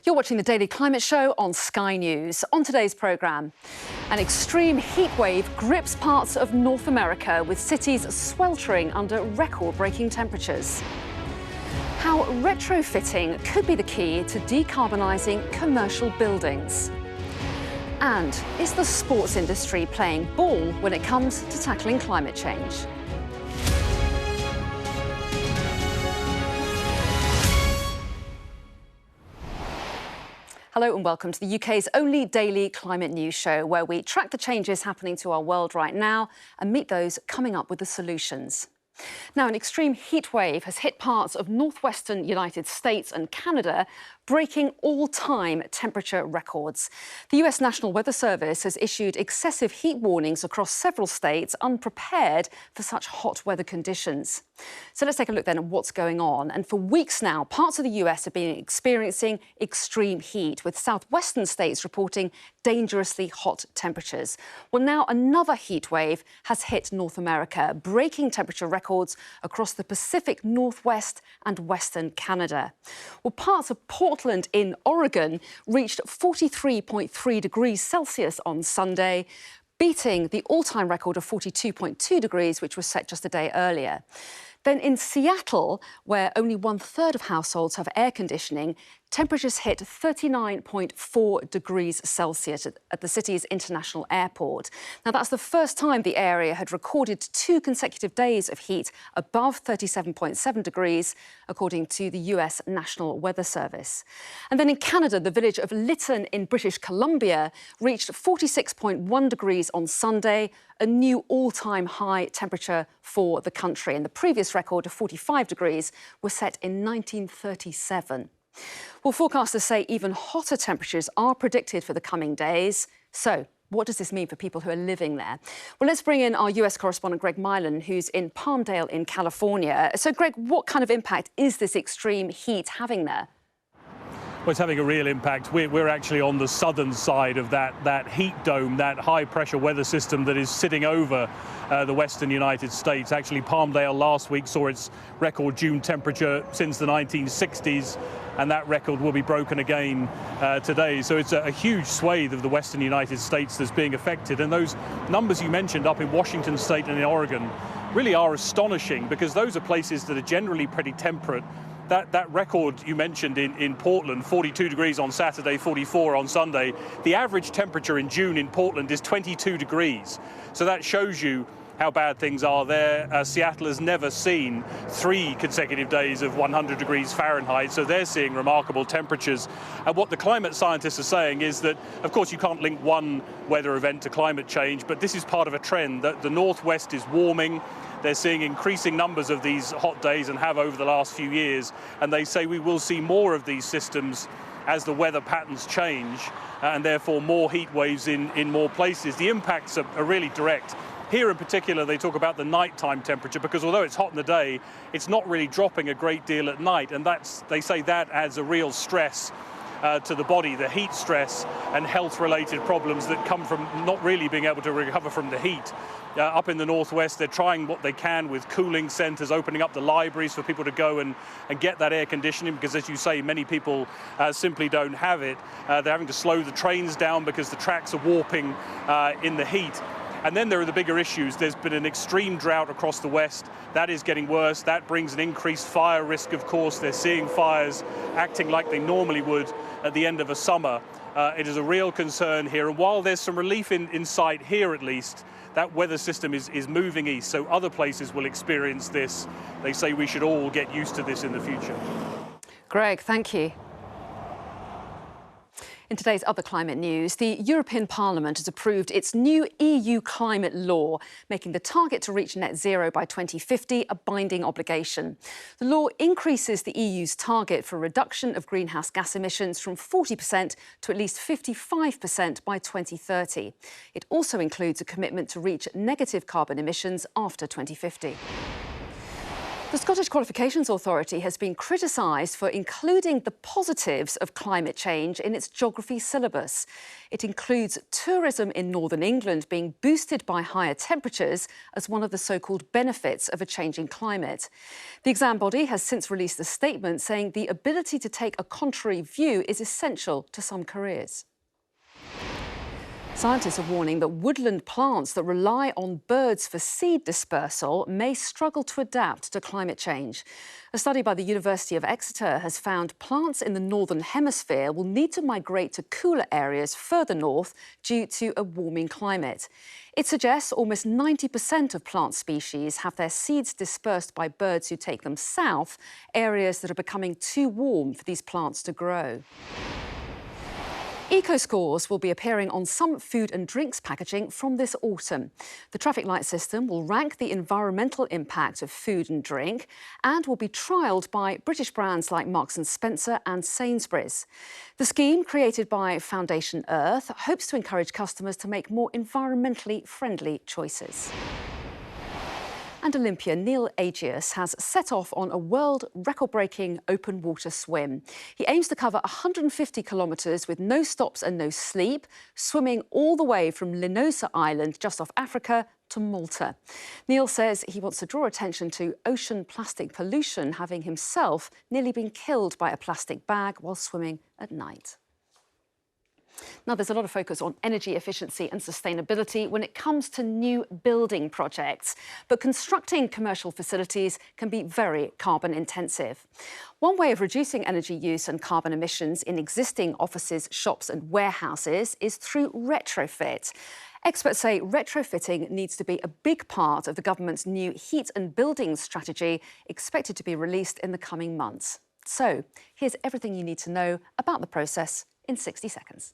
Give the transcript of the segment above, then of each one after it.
You're watching the Daily Climate Show on Sky News. On today's programme, an extreme heat wave grips parts of North America, with cities sweltering under record-breaking temperatures. How retrofitting could be the key to decarbonising commercial buildings. And is the sports industry playing ball when it comes to tackling climate change? Hello and welcome to the UK's only daily climate news show, where we track the changes happening to our world right now and meet those coming up with the solutions. Now, an extreme heat wave has hit parts of northwestern United States and Canada, breaking all-time temperature records. The US National Weather Service has issued excessive heat warnings across several states, unprepared for such hot weather conditions. So let's take a look then at what's going on. And for weeks now, parts of the US have been experiencing extreme heat, with southwestern states reporting dangerously hot temperatures. Well, now another heat wave has hit North America, breaking temperature records across the Pacific Northwest and Western Canada. Well, parts of Portland in Oregon reached 43.3 degrees Celsius on Sunday, beating the all-time record of 42.2 degrees, which was set just a day earlier. Then in Seattle, where only 1/3 of households have air conditioning, temperatures hit 39.4 degrees Celsius at the city's international airport. Now, that's the first time the area had recorded 2 consecutive days of heat above 37.7 degrees, according to the US National Weather Service. And then in Canada, the village of Lytton in British Columbia reached 46.1 degrees on Sunday, a new all-time high temperature for the country. And the previous record of 45 degrees was set in 1937. Well, forecasters say even hotter temperatures are predicted for the coming days. So, what does this mean for people who are living there? Well, let's bring in our US correspondent, Greg Mylan, who's in Palmdale in California. So, Greg, what kind of impact is this extreme heat having there? Well, it's having a real impact. We're actually on the southern side of that heat dome, that high-pressure weather system that is sitting over the western United States. Actually, Palmdale last week saw its record June temperature since the 1960s, and that record will be broken again today. So it's a huge swathe of the western United States that's being affected. And those numbers you mentioned up in Washington State and in Oregon really are astonishing, because those are places that are generally pretty temperate. That record you mentioned in Portland, 42 degrees on Saturday, 44 on Sunday, the average temperature in June in Portland is 22 degrees. So that shows you how bad things are there. Seattle has never seen 3 consecutive days of 100 degrees Fahrenheit, so they're seeing remarkable temperatures. And what the climate scientists are saying is that, of course, you can't link one weather event to climate change, but this is part of a trend that the Northwest is warming. They're seeing increasing numbers of these hot days and have over the last few years, and they say we will see more of these systems as the weather patterns change, and therefore more heat waves in more places. The impacts are really direct. Here in particular, they talk about the nighttime temperature, because although it's hot in the day, it's not really dropping a great deal at night, and they say that adds a real stress to the body, the heat stress and health-related problems that come from not really being able to recover from the heat. Up in the Northwest, they're trying what they can with cooling centres, opening up the libraries for people to go and get that air conditioning, because, as you say, many people simply don't have it. They're having to slow the trains down because the tracks are warping in the heat. And then there are the bigger issues. There's been an extreme drought across the West. That is getting worse. That brings an increased fire risk, of course. They're seeing fires acting like they normally would at the end of a summer. It is a real concern here. And while there's some relief in sight here, at least, that weather system is moving east. So other places will experience this. They say we should all get used to this in the future. Greg, thank you. In today's other climate news, the European Parliament has approved its new EU climate law, making the target to reach net zero by 2050 a binding obligation. The law increases the EU's target for reduction of greenhouse gas emissions from 40% to at least 55% by 2030. It also includes a commitment to reach negative carbon emissions after 2050. The Scottish Qualifications Authority has been criticised for including the positives of climate change in its geography syllabus. It includes tourism in northern England being boosted by higher temperatures as one of the so-called benefits of a changing climate. The exam body has since released a statement saying the ability to take a contrary view is essential to some careers. Scientists are warning that woodland plants that rely on birds for seed dispersal may struggle to adapt to climate change. A study by the University of Exeter has found plants in the northern hemisphere will need to migrate to cooler areas further north due to a warming climate. It suggests almost 90% of plant species have their seeds dispersed by birds who take them south, areas that are becoming too warm for these plants to grow. Eco-scores will be appearing on some food and drinks packaging from this autumn. The traffic light system will rank the environmental impact of food and drink and will be trialled by British brands like Marks & Spencer and Sainsbury's. The scheme, created by Foundation Earth, hopes to encourage customers to make more environmentally friendly choices. And Olympian Neil Agius has set off on a world record-breaking open water swim. He aims to cover 150 kilometres with no stops and no sleep, swimming all the way from Linosa Island, just off Africa, to Malta. Neil says he wants to draw attention to ocean plastic pollution, having himself nearly been killed by a plastic bag while swimming at night. Now, there's a lot of focus on energy efficiency and sustainability when it comes to new building projects, but constructing commercial facilities can be very carbon intensive. One way of reducing energy use and carbon emissions in existing offices, shops and warehouses is through retrofit. Experts say retrofitting needs to be a big part of the government's new heat and buildings strategy, expected to be released in the coming months. So, here's everything you need to know about the process in 60 seconds.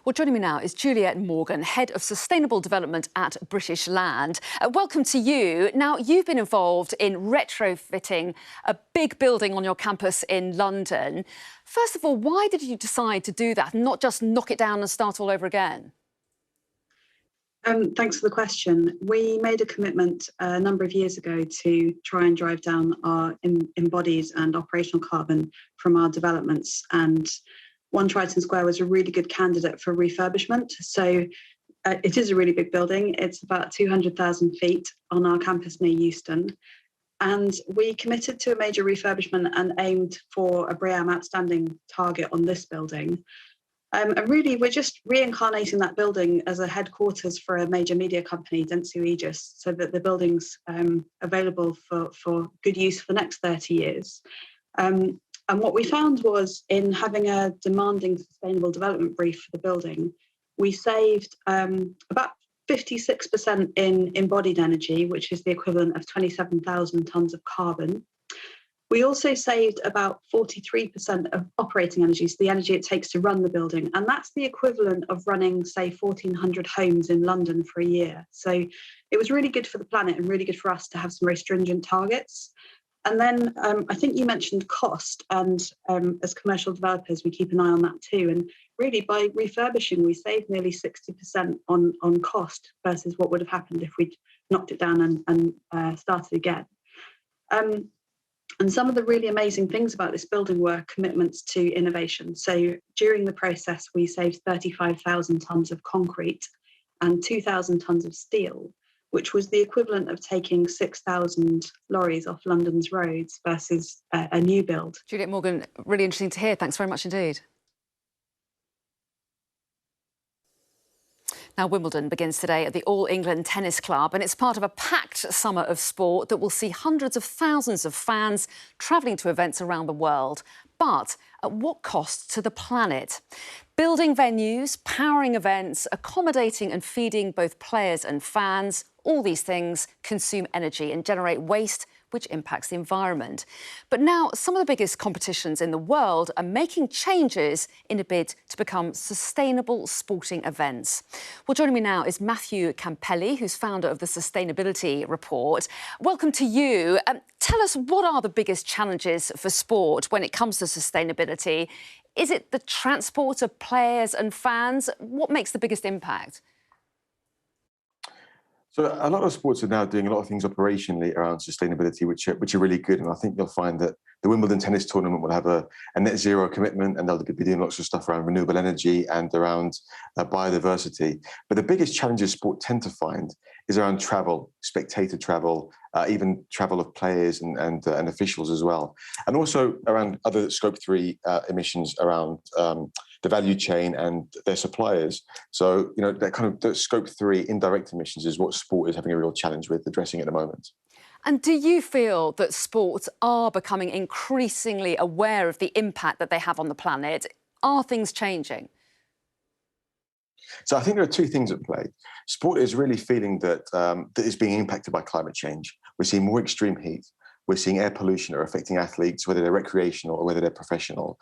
Well, joining me now is Juliet Morgan, Head of Sustainable Development at British Land. Welcome to you. Now, you've been involved in retrofitting a big building on your campus in London. First of all, why did you decide to do that and not just knock it down and start all over again? Thanks for the question. We made a commitment a number of years ago to try and drive down our embodied and operational carbon from our developments, and One Triton Square was a really good candidate for refurbishment. So it is a really big building. It's about 200,000 feet on our campus near Euston. And we committed to a major refurbishment and aimed for a BREEAM outstanding target on this building. And really, we're just reincarnating that building as a headquarters for a major media company, Dentsu Aegis, so that the building's available for good use for the next 30 years. And what we found was, in having a demanding sustainable development brief for the building, we saved about 56% in embodied energy, which is the equivalent of 27,000 tonnes of carbon. We also saved about 43% of operating energy, so the energy it takes to run the building. And that's the equivalent of running, say, 1,400 homes in London for a year. So it was really good for the planet and really good for us to have some very stringent targets. And then I think you mentioned cost, and as commercial developers, we keep an eye on that too. And really, by refurbishing, we saved nearly 60% on cost versus what would have happened if we'd knocked it down and started again. And some of the really amazing things about this building were commitments to innovation. So during the process, we saved 35,000 tonnes of concrete and 2,000 tonnes of steel, which was the equivalent of taking 6,000 lorries off London's roads versus a new build. Juliet Morgan, really interesting to hear. Thanks very much indeed. Now, Wimbledon begins today at the All England Tennis Club, and it's part of a packed summer of sport that will see hundreds of thousands of fans travelling to events around the world. But at what cost to the planet? Building venues, powering events, accommodating and feeding both players and fans, all these things consume energy and generate waste, which impacts the environment. But now some of the biggest competitions in the world are making changes in a bid to become sustainable sporting events. Well, joining me now is Matthew Campelli, who's founder of the Sustainability Report. Welcome to you. Tell us, what are the biggest challenges for sport when it comes to sustainability? Is it the transport of players and fans? What makes the biggest impact? So a lot of sports are now doing a lot of things operationally around sustainability, which are really good. And I think you'll find that the Wimbledon tennis tournament will have a net zero commitment, and they'll be doing lots of stuff around renewable energy and around biodiversity. But the biggest challenges sport tend to find is around travel, spectator travel, even travel of players and officials as well. And also around other Scope 3 emissions around the value chain and their suppliers. So, you know, that Scope 3 indirect emissions is what sport is having a real challenge with addressing at the moment. And do you feel that sports are becoming increasingly aware of the impact that they have on the planet? Are things changing? So I think there are two things at play. Sport is really feeling that that is being impacted by climate change. We're seeing more extreme heat. We're seeing air pollution are affecting athletes, whether they're recreational or whether they're professional.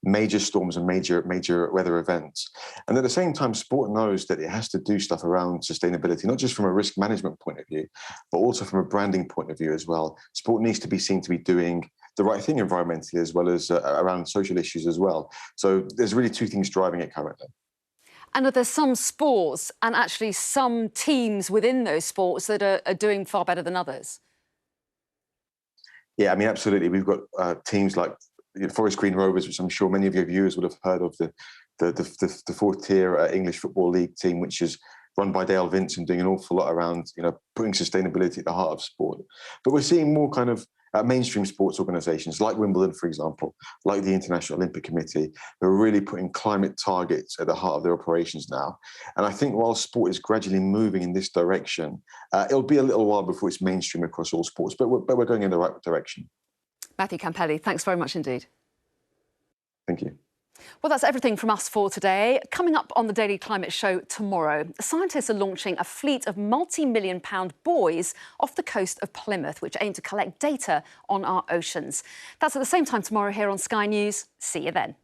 Major storms and major weather events. And at the same time, sport knows that it has to do stuff around sustainability, not just from a risk management point of view, but also from a branding point of view as well. Sport needs to be seen to be doing the right thing environmentally, as well as around social issues as well. So there's really two things driving it currently. And are there some sports and actually some teams within those sports that are doing far better than others? Yeah, I mean, absolutely. We've got teams like Forest Green Rovers, which I'm sure many of your viewers would have heard of, the fourth tier English Football League team, which is run by Dale Vince and doing an awful lot around, you know, putting sustainability at the heart of sport. But we're seeing more kind of mainstream sports organisations like Wimbledon, for example, like the International Olympic Committee, who are really putting climate targets at the heart of their operations now. And I think while sport is gradually moving in this direction, it'll be a little while before it's mainstream across all sports, but we're going in the right direction. Matthew Campelli, thanks very much indeed. Thank you. Well, that's everything from us for today. Coming up on the Daily Climate Show tomorrow, scientists are launching a fleet of multi-million-pound buoys off the coast of Plymouth, which aim to collect data on our oceans. That's at the same time tomorrow here on Sky News. See you then.